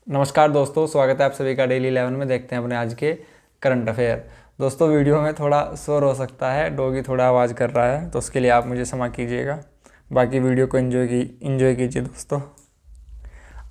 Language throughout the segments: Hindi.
नमस्कार दोस्तों, स्वागत है आप सभी का डेली 11 में। देखते हैं अपने आज के करंट अफेयर। दोस्तों वीडियो में थोड़ा शोर हो सकता है, डॉगी थोड़ा आवाज़ कर रहा है, तो उसके लिए आप मुझे क्षमा कीजिएगा। बाकी वीडियो को एंजॉय कीजिए दोस्तों।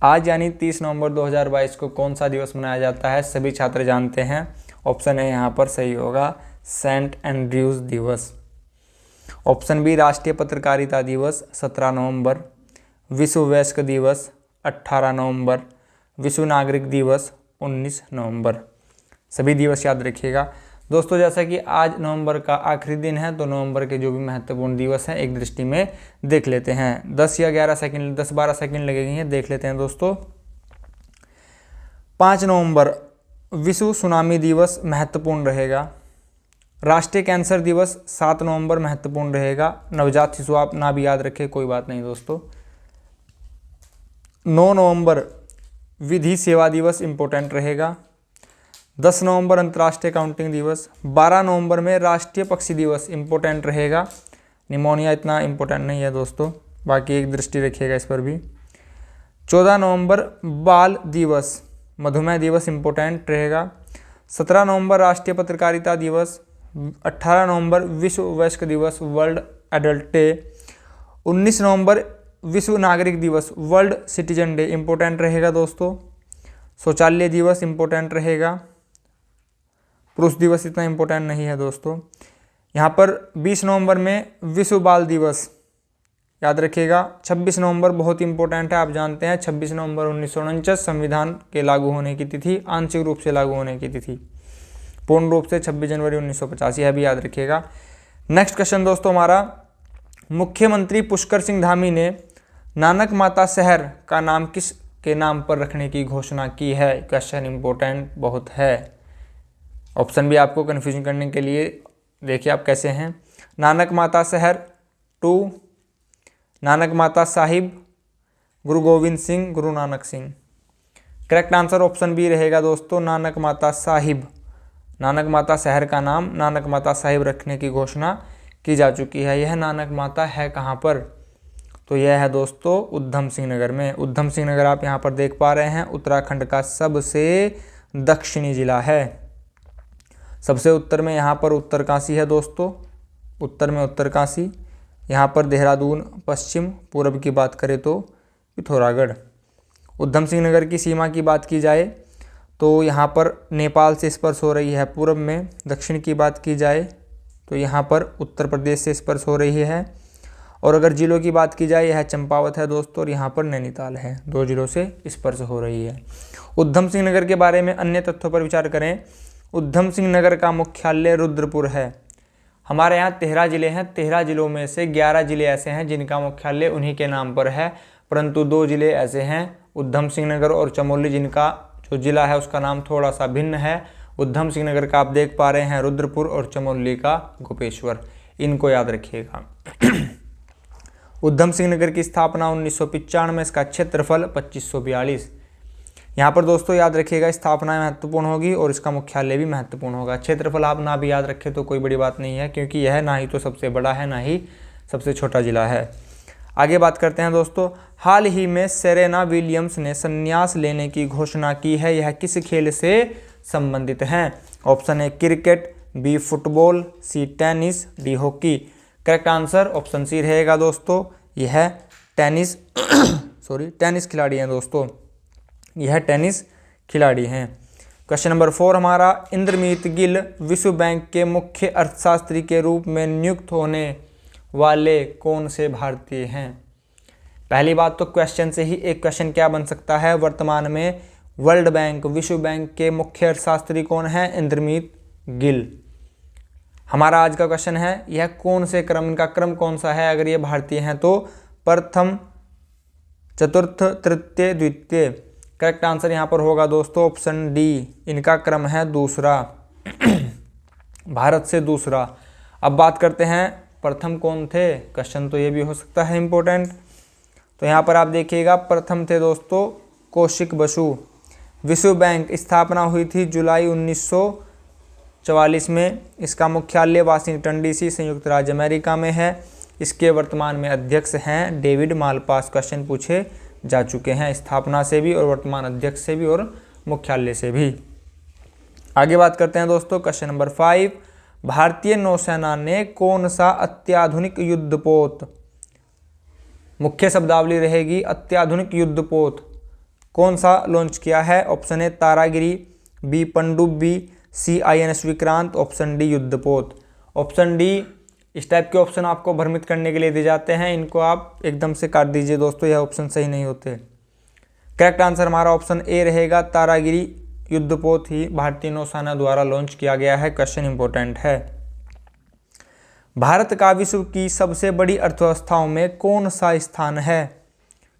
आज यानी 30 नवंबर 2022 को कौन सा दिवस मनाया जाता है? सभी छात्र जानते हैं। ऑप्शन ए यहाँ पर सही होगा, सेंट एंड्रयूज दिवस। ऑप्शन बी, राष्ट्रीय पत्रकारिता दिवस 17 नवंबर। विश्व वयस्क दिवस 18 नवंबर। विश्व नागरिक दिवस 19 नवंबर। सभी दिवस याद रखिएगा दोस्तों। जैसा कि आज नवंबर का आखिरी दिन है, तो नवंबर के जो भी महत्वपूर्ण दिवस हैं एक दृष्टि में देख लेते हैं। 10 या 11 सेकंड, 10-12 सेकंड लगेंगे, देख लेते हैं दोस्तों। 5 नवंबर विश्व सुनामी दिवस महत्वपूर्ण रहेगा। राष्ट्रीय कैंसर दिवस 7 नवंबर महत्वपूर्ण रहेगा। नवजात शिशु आप ना भी याद रखें, कोई बात नहीं दोस्तों। 9 नवंबर विधि सेवा दिवस इम्पोर्टेंट रहेगा। 10 नवंबर अंतर्राष्ट्रीय काउंटिंग दिवस। 12 नवंबर में राष्ट्रीय पक्षी दिवस इम्पोर्टेंट रहेगा। निमोनिया इतना इम्पोर्टेंट नहीं है दोस्तों, बाकी एक दृष्टि रखिएगा इस पर भी। 14 नवंबर बाल दिवस, मधुमेह दिवस इम्पोर्टेंट रहेगा। 17 नवंबर राष्ट्रीय पत्रकारिता दिवस। 18 नवंबर विश्व वयस्क दिवस, वर्ल्ड एडल्ट डे। 19 नवंबर विश्व नागरिक दिवस, वर्ल्ड सिटीजन डे इम्पोर्टेंट रहेगा दोस्तों। शौचालय दिवस इम्पोर्टेंट रहेगा। पुरुष दिवस इतना इम्पोर्टेंट नहीं है दोस्तों। यहाँ पर 20 नवंबर में विश्व बाल दिवस याद रखिएगा। 26 नवंबर बहुत इंपॉर्टेंट है, आप जानते हैं 26 नवंबर 1949 संविधान के लागू होने की तिथि, आंशिक रूप से लागू होने की तिथि। पूर्ण रूप से 26 जनवरी 1985 है, भी याद रखिएगा। नेक्स्ट क्वेश्चन दोस्तों हमारा, मुख्यमंत्री पुष्कर सिंह धामी ने नानक माता शहर का नाम किस के नाम पर रखने की घोषणा की है? क्वेश्चन इंपॉर्टेंट बहुत है। ऑप्शन भी आपको कन्फ्यूजन करने के लिए, देखिए आप कैसे हैं। नानक माता शहर 2, नानक माता साहिब, गुरु Gobind Singh, Guru Nanak Singh. Correct answer option B रहेगा दोस्तों, नानक माता साहिब। नानक माता शहर का नाम नानक माता साहिब रखने की घोषणा की जा चुकी है। यह नानक माता है कहाँ पर? तो यह है दोस्तों उधम सिंह नगर में। उधम सिंह नगर आप यहाँ पर देख पा रहे हैं, उत्तराखंड का सबसे दक्षिणी जिला है। सबसे उत्तर में यहाँ पर उत्तरकाशी है दोस्तों, उत्तर में उत्तरकाशी। यहाँ पर देहरादून पश्चिम, पूर्व की बात करें तो पिथौरागढ़। उधम सिंह नगर की सीमा की बात की जाए तो यहाँ पर नेपाल से स्पर्श हो रही है पूर्व में। दक्षिण की बात की जाए तो यहाँ पर उत्तर प्रदेश से स्पर्श हो रही है। और अगर जिलों की बात की जाए, यह चंपावत है दोस्तों, और यहाँ पर नैनीताल है। 2 जिलों से स्पर्श हो रही है। उधम सिंह नगर के बारे में अन्य तथ्यों पर विचार करें। उधम सिंह नगर का मुख्यालय रुद्रपुर है। हमारे यहाँ 13 जिले हैं, 13 जिलों में से 11 जिले ऐसे हैं जिनका मुख्यालय उन्हीं के नाम पर है, परंतु 2 जिले ऐसे हैं, उधम सिंह नगर और चमोली, जिनका जो जिला है उसका नाम थोड़ा सा भिन्न है। उधम सिंह नगर का आप देख पा रहे हैं रुद्रपुर, और चमोली का गोपेश्वर। इनको याद रखिएगा। उधम सिंह नगर की स्थापना 1995 में, इसका क्षेत्रफल 2542। यहाँ पर दोस्तों याद रखिएगा, स्थापना महत्वपूर्ण होगी और इसका मुख्यालय भी महत्वपूर्ण होगा। क्षेत्रफल आप ना भी याद रखें तो कोई बड़ी बात नहीं है, क्योंकि यह ना ही तो सबसे बड़ा है, ना ही सबसे छोटा जिला है। आगे बात करते हैं दोस्तों। हाल ही में सेरेना विलियम्स ने संन्यास लेने की घोषणा की है, यह किस खेल से संबंधित हैं? Option A cricket, B football, C tennis, D hockey. Correct answer option C रहेगा दोस्तों, यह टेनिस टेनिस खिलाड़ी हैं दोस्तों, यह टेनिस खिलाड़ी हैं। क्वेश्चन नंबर 4 हमारा, इंद्रमीत गिल विश्व बैंक के मुख्य अर्थशास्त्री के रूप में नियुक्त होने वाले कौन से भारतीय हैं? पहली बात तो क्वेश्चन से ही एक क्वेश्चन क्या बन सकता है, वर्तमान में वर्ल्ड बैंक, विश्व बैंक के मुख्य अर्थशास्त्री कौन है? इंद्रमीत गिल। हमारा आज का क्वेश्चन है, यह कौन से क्रम, इनका क्रम कौन सा है? अगर ये भारतीय हैं तो प्रथम, चतुर्थ, तृतीय, द्वितीय। करेक्ट आंसर यहाँ पर होगा दोस्तों ऑप्शन डी, इनका क्रम है दूसरा। भारत से दूसरा। अब बात करते हैं प्रथम कौन थे, क्वेश्चन तो ये भी हो सकता है इम्पोर्टेंट। तो यहाँ पर आप देखिएगा, प्रथम थे दोस्तों कौशिक बसु। विश्व बैंक स्थापना हुई थी जुलाई 1944 में। इसका मुख्यालय वाशिंगटन डीसी, संयुक्त राज्य अमेरिका में है। इसके वर्तमान में अध्यक्ष हैं डेविड मालपास। क्वेश्चन पूछे जा चुके हैं, स्थापना से भी और वर्तमान अध्यक्ष से भी और मुख्यालय से भी। आगे बात करते हैं दोस्तों, क्वेश्चन नंबर 5, भारतीय नौसेना ने कौन सा अत्याधुनिक युद्धपोत, मुख्य शब्दावली रहेगी अत्याधुनिक युद्धपोत, कौन सा लॉन्च किया है? ऑप्शन ए तारागिरी, बी पनडुब्बी, सी INS विक्रांत, ऑप्शन डी युद्धपोत। ऑप्शन डी, इस टाइप के ऑप्शन आपको भ्रमित करने के लिए दिए जाते हैं, इनको आप एकदम से काट दीजिए दोस्तों, यह ऑप्शन सही नहीं होते। करेक्ट आंसर हमारा ऑप्शन ए रहेगा, तारागिरी युद्धपोत ही भारतीय नौसेना द्वारा लॉन्च किया गया है। क्वेश्चन इंपॉर्टेंट है। भारत का विश्व की सबसे बड़ी अर्थव्यवस्थाओं में कौन सा स्थान है?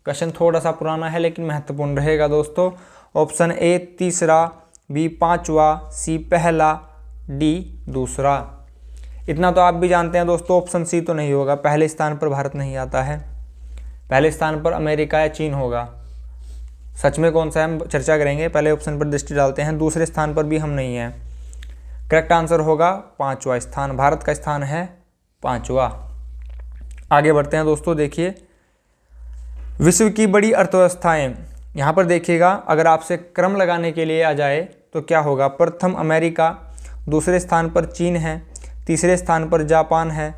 क्वेश्चन थोड़ा सा पुराना है लेकिन महत्वपूर्ण रहेगा दोस्तों। ऑप्शन ए तीसरा, बी पांचवा, सी पहला, डी दूसरा। इतना तो आप भी जानते हैं दोस्तों, ऑप्शन सी तो नहीं होगा, पहले स्थान पर भारत नहीं आता है, पहले स्थान पर अमेरिका या चीन होगा। सच में कौन सा है हम चर्चा करेंगे, पहले ऑप्शन पर दृष्टि डालते हैं। दूसरे स्थान पर भी हम नहीं हैं। करेक्ट आंसर होगा पांचवा स्थान, भारत का स्थान है पांचवा। आगे बढ़ते हैं दोस्तों, देखिए विश्व की बड़ी अर्थव्यवस्थाएं, यहाँ पर देखिएगा अगर आपसे क्रम लगाने के लिए आ जाए तो क्या होगा? प्रथम अमेरिका, दूसरे स्थान पर चीन है, तीसरे स्थान पर जापान है,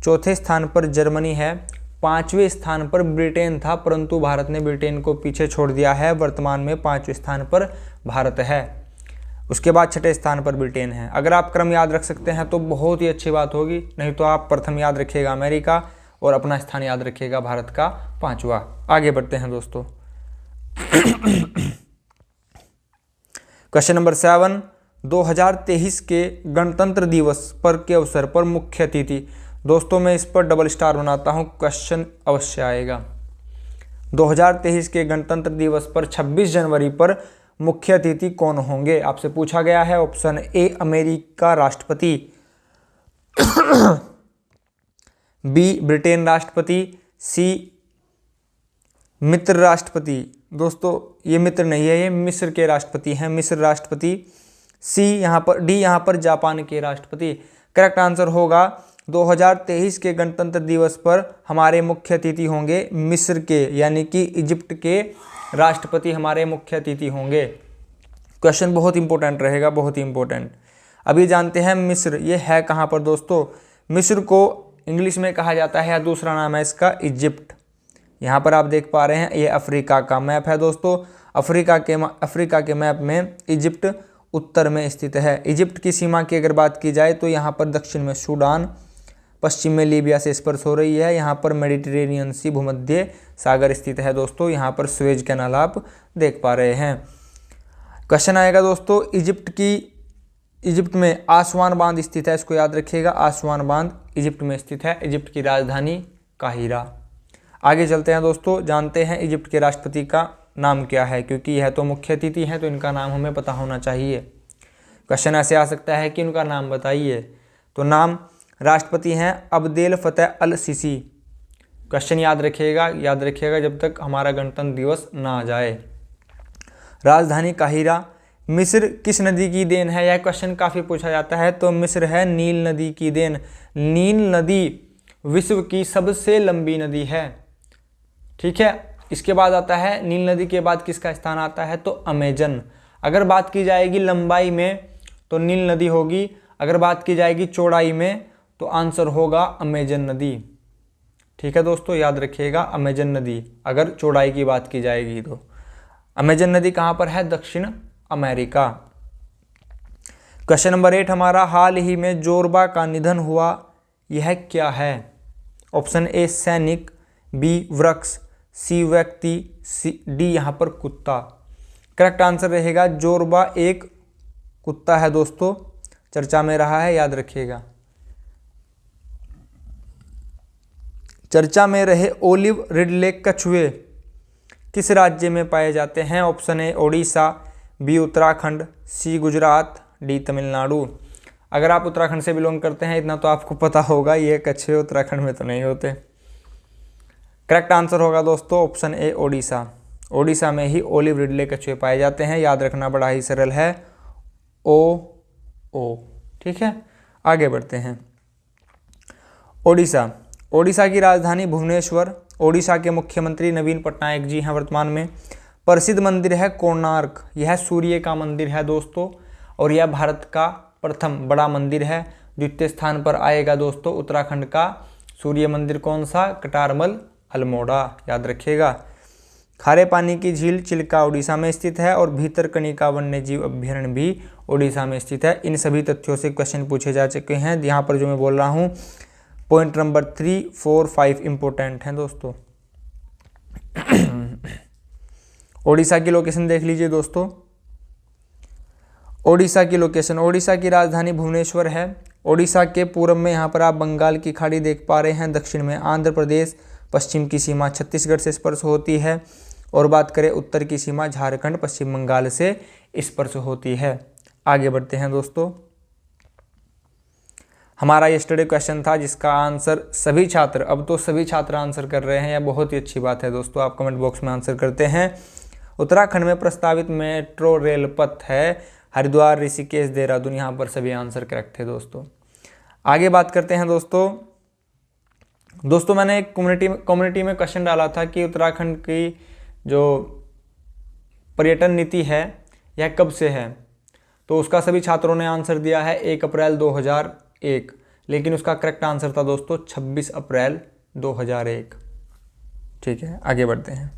चौथे स्थान पर जर्मनी है, पांचवें स्थान पर ब्रिटेन था, परंतु भारत ने ब्रिटेन को पीछे छोड़ दिया है। वर्तमान में पांचवें स्थान पर भारत है, उसके बाद छठे स्थान पर ब्रिटेन है। अगर आप क्रम याद रख सकते हैं तो बहुत ही अच्छी बात होगी, नहीं तो आप प्रथम याद रखिएगा अमेरिका और अपना स्थान याद रखिएगा भारत का पांचवा। आगे बढ़ते हैं दोस्तों, क्वेश्चन नंबर 7, 2023 के गणतंत्र दिवस पर के अवसर पर मुख्य अतिथि। दोस्तों मैं इस पर डबल स्टार बनाता हूं, क्वेश्चन अवश्य आएगा। 2023 के गणतंत्र दिवस पर 26 जनवरी पर मुख्य अतिथि कौन होंगे? आपसे पूछा गया है। ऑप्शन ए अमेरिका राष्ट्रपति, बी ब्रिटेन राष्ट्रपति, सी मिस्र राष्ट्रपति। दोस्तों ये मिस्र नहीं है, ये मिस्र के राष्ट्रपति हैं, मिस्र राष्ट्रपति। सी यहाँ पर, डी यहाँ पर जापान के राष्ट्रपति। करेक्ट आंसर होगा 2023 के गणतंत्र दिवस पर हमारे मुख्य अतिथि होंगे मिस्र के, यानी कि इजिप्ट के राष्ट्रपति हमारे मुख्य अतिथि होंगे। क्वेश्चन बहुत इंपॉर्टेंट रहेगा, बहुत ही इंपॉर्टेंट। अभी जानते हैं मिस्र ये है कहाँ पर दोस्तों? मिस्र को इंग्लिश में कहा जाता है, या दूसरा नाम है इसका इजिप्ट। यहाँ पर आप देख पा रहे हैं ये अफ्रीका का मैप है दोस्तों। अफ्रीका के मैप में इजिप्ट उत्तर में स्थित है। इजिप्ट की सीमा की अगर बात की जाए तो यहाँ पर दक्षिण में सूडान, पश्चिम में लीबिया से स्पर्श हो रही है। यहाँ पर मेडिटेरेनियन सी भूमध्य सागर स्थित है दोस्तों। यहाँ पर सुएज कैनाल आप देख पा रहे हैं। क्वेश्चन आएगा दोस्तों, इजिप्ट में आसवान बांध स्थित है, इसको याद रखिएगा। आसवान बांध इजिप्ट में स्थित है, इजिप्ट की राजधानी काहिरा। आगे चलते हैं दोस्तों, जानते हैं इजिप्ट के राष्ट्रपति का नाम क्या है, क्योंकि यह तो मुख्य अतिथि हैं तो इनका नाम हमें पता होना चाहिए। क्वेश्चन ऐसे आ सकता है कि उनका नाम बताइए, तो नाम राष्ट्रपति हैं अब्देल फतेह अल सीसी। क्वेश्चन याद रखिएगा जब तक हमारा गणतंत्र दिवस ना आ जाए। राजधानी काहिरा। मिस्र किस नदी की देन है? यह क्वेश्चन काफ़ी पूछा जाता है, तो मिस्र है नील नदी की देन। नील नदी विश्व की सबसे लंबी नदी है, ठीक है। इसके बाद आता है, नील नदी के बाद किसका स्थान आता है? तो अमेजन। अगर बात की जाएगी लंबाई में तो नील नदी होगी, अगर बात की जाएगी चौड़ाई में तो आंसर होगा अमेजन नदी, ठीक है दोस्तों, याद रखिएगा अमेजन नदी। अगर चौड़ाई की बात की जाएगी तो अमेजन नदी कहाँ पर है? दक्षिण अमेरिका। क्वेश्चन नंबर 8 हमारा, हाल ही में जोरबा का निधन हुआ, यह क्या है? ऑप्शन ए सैनिक, बी वृक्ष, सी व्यक्ति, डी यहाँ पर कुत्ता। करेक्ट आंसर रहेगा जोरबा एक कुत्ता है दोस्तों, चर्चा में रहा है, याद रखिएगा। चर्चा में रहे ओलिव रिडले कछुए किस राज्य में पाए जाते हैं? Option A Odisha, B Uttarakhand, C Gujarat, D Tamil Nadu. अगर आप उत्तराखंड से बिलोंग करते हैं इतना तो आपको पता होगा, ये कछुए उत्तराखंड में तो नहीं होते। करेक्ट आंसर होगा दोस्तों ऑप्शन ए ओडिशा। ओडिशा में ही ओलिव रिडले कछुए पाए जाते हैं, याद रखना बड़ा ही सरल है, ओ, ठीक है। आगे बढ़ते हैं, ओडिशा की राजधानी भुवनेश्वर, ओडिशा के मुख्यमंत्री नवीन पटनायक जी हैं वर्तमान में। प्रसिद्ध मंदिर है कोणार्क, यह सूर्य का मंदिर है दोस्तों, और यह भारत का प्रथम बड़ा मंदिर है। द्वितीय स्थान पर आएगा दोस्तों उत्तराखंड का सूर्य मंदिर, कौन सा, कटारमल अल्मोड़ा, याद रखिएगा। खारे पानी की झील चिल्का उड़ीसा में स्थित है, और भीतरकनिका वन्य जीव अभ्यारण्य भी उड़ीसा में स्थित है। इन सभी तथ्यों से क्वेश्चन पूछे जा चुके हैं। यहाँ पर जो मैं बोल रहा हूँ पॉइंट नंबर 3, 4, 5 इंपोर्टेंट हैं दोस्तों। ओडिशा की लोकेशन देख लीजिए दोस्तों। ओडिशा की लोकेशन, ओडिशा की राजधानी भुवनेश्वर है। ओडिशा के पूर्व में यहाँ पर आप बंगाल की खाड़ी देख पा रहे हैं, दक्षिण में आंध्र प्रदेश, पश्चिम की सीमा छत्तीसगढ़ से स्पर्श होती है, और बात करें उत्तर की सीमा झारखंड पश्चिम बंगाल से स्पर्श होती है। आगे बढ़ते हैं दोस्तों। हमारा यस्टरडे क्वेश्चन था जिसका आंसर सभी छात्र, अब तो सभी छात्र आंसर कर रहे हैं, यह बहुत ही अच्छी बात है दोस्तों, आप कमेंट बॉक्स में आंसर करते हैं। उत्तराखंड में प्रस्तावित मेट्रो रेल पथ है हरिद्वार, ऋषिकेश, देहरादून, यहाँ पर सभी आंसर करेक्ट थे दोस्तों। आगे बात करते हैं दोस्तों मैंने एक कम्युनिटी में क्वेश्चन डाला था कि उत्तराखंड की जो पर्यटन नीति है यह कब से है, तो उसका सभी छात्रों ने आंसर दिया है 1 अप्रैल 2001, लेकिन उसका करेक्ट आंसर था दोस्तों 26 अप्रैल 2001। ठीक है, आगे बढ़ते हैं।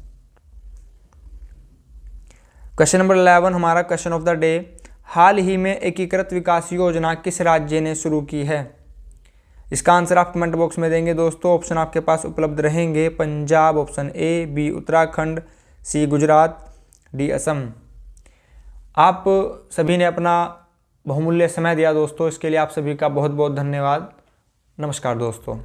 क्वेश्चन नंबर 11 हमारा क्वेश्चन ऑफ द डे, हाल ही में एकीकृत विकास योजना किस राज्य ने शुरू की है? इसका आंसर आप कमेंट बॉक्स में देंगे दोस्तों। ऑप्शन आपके पास उपलब्ध रहेंगे, Punjab option A, B Uttarakhand, C Gujarat, D Assam. आप सभी ने अपना बहुमूल्य समय दिया दोस्तों, इसके लिए आप सभी का बहुत बहुत धन्यवाद। नमस्कार दोस्तों।